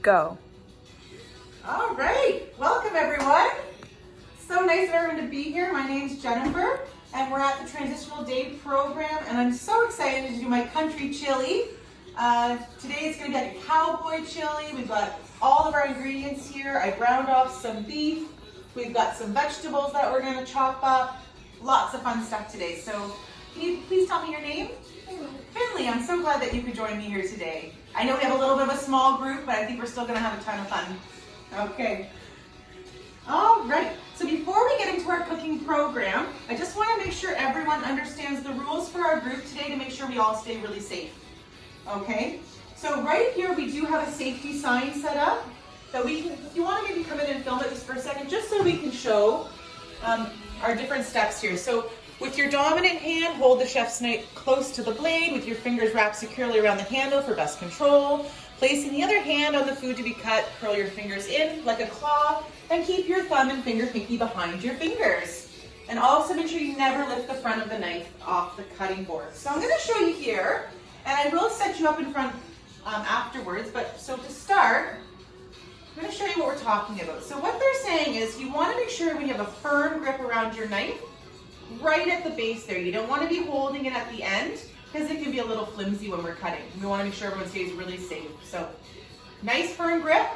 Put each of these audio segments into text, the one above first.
go. All right, welcome everyone. So nice of everyone to be here. My name's Jennifer and we're at the Transitional Day program and I'm so excited to do my country chili. Today it's going to be like a cowboy chili. We've got all of our ingredients here. I ground off some beef. We've got some vegetables that we're going to chop up. Lots of fun stuff today. So can you please tell me your name? Finley, I'm so glad that you could join me here today. I know we have a little bit of a small group, but I think we're still going to have a ton of fun. Okay. All right. So before we get into our cooking program, I just want to make sure everyone understands the rules for our group today to make sure we all stay really safe. Okay? So right here we do have a safety sign set up that we can, if you want to maybe come in and film it just for a second, just so we can show our different steps here. So with your dominant hand, hold the chef's knife close to the blade with your fingers wrapped securely around the handle for best control. Placing the other hand on the food to be cut, curl your fingers in like a claw and keep your thumb and finger pinky behind your fingers. And also make sure you never lift the front of the knife off the cutting board. So I'm going to show you here, and I will set you up in front afterwards, but so to start, I'm going to show you what we're talking about. So what they're saying is you want to make sure when you have a firm grip around your knife, right at the base there. You don't want to be holding it at the end because it can be a little flimsy when we're cutting. We want to make sure everyone stays really safe. So nice firm grip.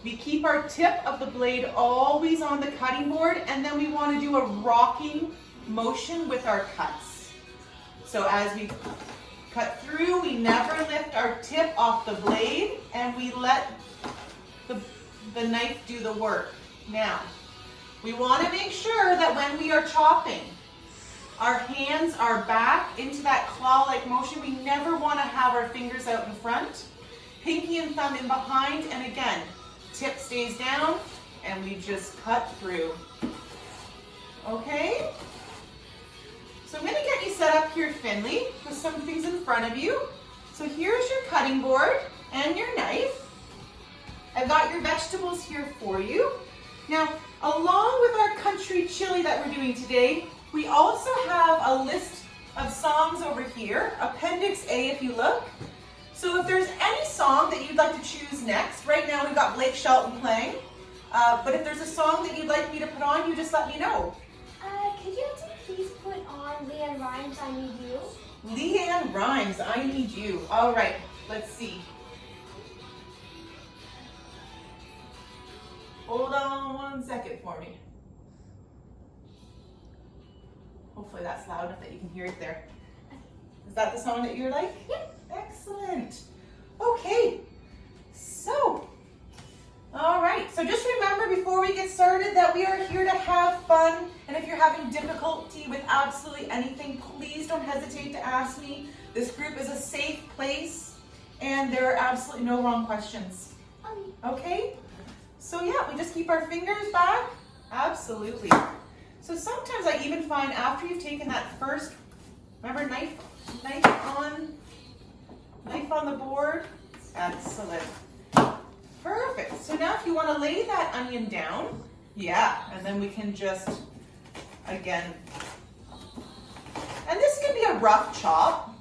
We keep our tip of the blade always on the cutting board, and then we want to do a rocking motion with our cuts. So as we cut through, we never lift our tip off the blade and we let the knife do the work. Now, we want to make sure that when we are chopping, our hands are back into that claw-like motion. We never want to have our fingers out in front, pinky and thumb in behind, and again, tip stays down, and we just cut through. Okay? So I'm going to get you set up here, Finley, with some things in front of you. So here's your cutting board and your knife. I've got your vegetables here for you. Now, along with our country chili that we're doing today, we also have a list of songs over here, Appendix A if you look. So if there's any song that you'd like to choose next, right now we've got Blake Shelton playing, but if there's a song that you'd like me to put on, you just let me know. Could you please put on Leanne Rimes' I Need You? Leanne Rimes' I Need You. All right, let's see. Hold on 1 second for me. Hopefully that's loud enough that you can hear it there. Is that the song that you like? Yep. Excellent. Okay, so, all right. So just remember before we get started that we are here to have fun. And if you're having difficulty with absolutely anything, please don't hesitate to ask me. This group is a safe place and there are absolutely no wrong questions. Okay? So yeah, we just keep our fingers back. Absolutely. So sometimes I even find after you've taken that first, remember knife on the board. Excellent. Perfect. So now if you want to lay that onion down, yeah, and then we can just, again, and this can be a rough chop.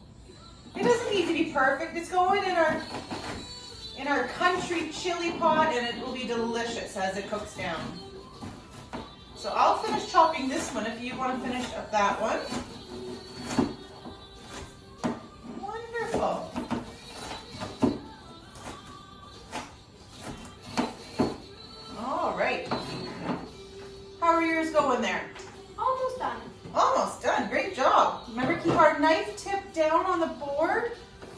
It doesn't need to be perfect. It's going in our country chili pot, and it will be delicious as it cooks down. So I'll finish chopping this one if you want to finish up that one. Wonderful. All right. How are yours going there? Almost done. Almost done. Great job. Remember, keep our knife tip down on the board.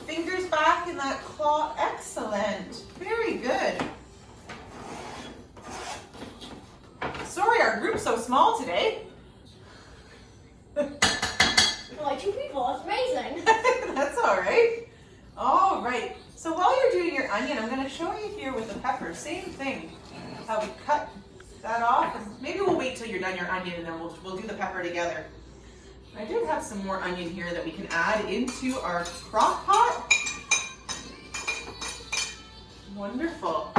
Fingers back in that claw. Excellent. Very good. Sorry our group's so small today. We're like 2 people. It's amazing. That's all right. All right. So while you're doing your onion, I'm going to show you here with the pepper. Same thing. How we cut that off. Maybe we'll wait till you're done your onion and then we'll do the pepper together. I do have some more onion here that we can add into our crock pot. Wonderful.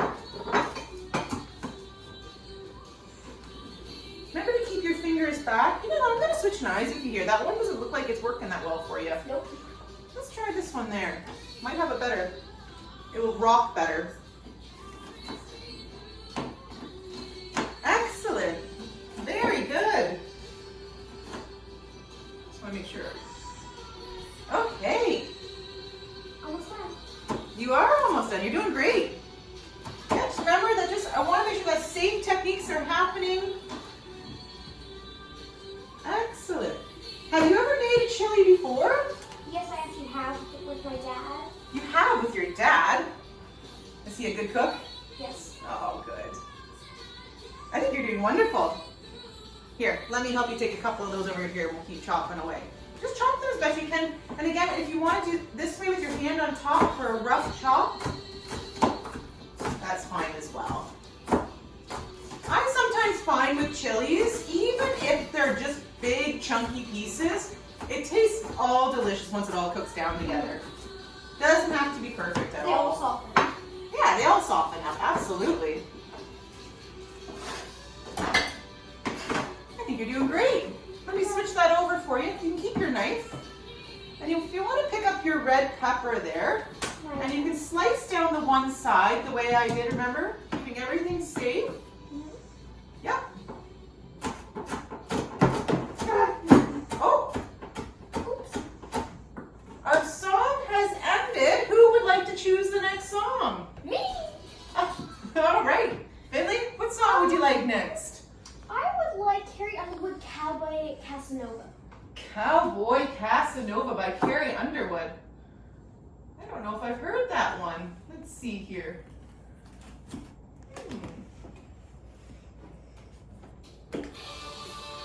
Remember to keep your fingers back. You know what, I'm going to switch knives if you hear. That one doesn't look like it's working that well for you. Nope. Let's try this one there. Might have a better, it will rock better. happening? Excellent. Have you ever made a chili before? Yes, I actually have with my dad. You have with your dad. Is he a good cook? Yes. Oh, good. I think you're doing wonderful. Here, let me help you take a couple of those over here and we'll keep chopping away. Just chop them as best you can. And again, if you want to do this way with your hand on top for a rough chop, that's fine as well. I sometimes find with chilies, even if they're just big chunky pieces, it tastes all delicious once it all cooks down together. Doesn't have to be perfect at They all all. soften. Yeah, they all soften up, absolutely. I think you're doing great. Let me switch that over for you. You can keep your knife. And if you want to pick up your red pepper there, and you can slice down the one side the way I did, remember? Keeping everything safe. Yep. Oh! Oops. Our song has ended. Who would like to choose the next song? Me? All right. Finley, what song would you like next? I would like Carrie Underwood, Cowboy Casanova. Cowboy Casanova by Carrie Underwood. I don't know if I've heard that one. Let's see here.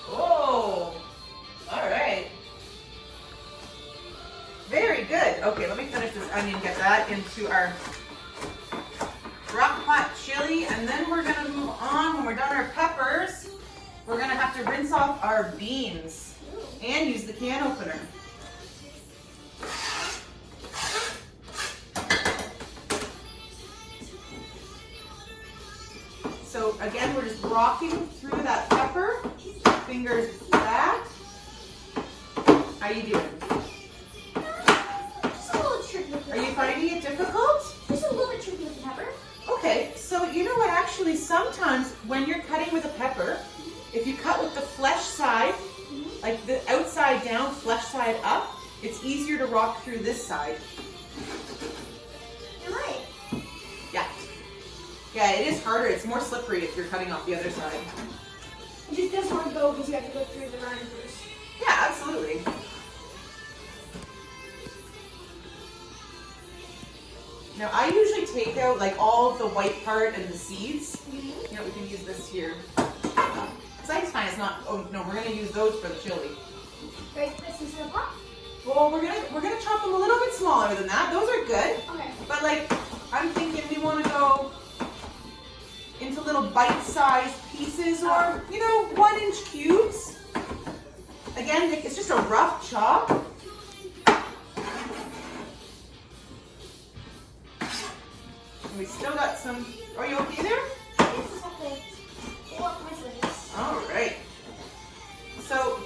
Oh, all right. Very good. Okay, let me finish this onion, get that into our crock pot chili, and then we're gonna move on. When we're done our peppers, we're gonna have to rinse off our beans and use the can opener. So again, we're just rocking through that pepper, fingers back. How you doing? Just a little tricky with the Are you pepper. finding it difficult? Just a little bit tricky with the pepper. Okay, so you know what, actually sometimes when you're cutting with a pepper, if you cut with the flesh side, like the outside down, flesh side up, it's easier to rock through this side. You're right. Yeah. Yeah, it is harder. It's more slippery if you're cutting off the other side. It just doesn't want to go because you have to go through the rind first. Yeah, absolutely. Now I usually take out like all of the white part and the seeds. You know, we can use this here. Because I just find it's not, oh no, we're gonna use those for the chili. Right, this is the pot? Well, we're gonna chop them a little bit smaller than that. Those are good. Okay. But like, I'm thinking we want to go into little bite-sized pieces or, you know, 1-inch cubes. Again, it's just a rough chop. And we still got some, are you okay there? This is okay. They want my slices. All right. So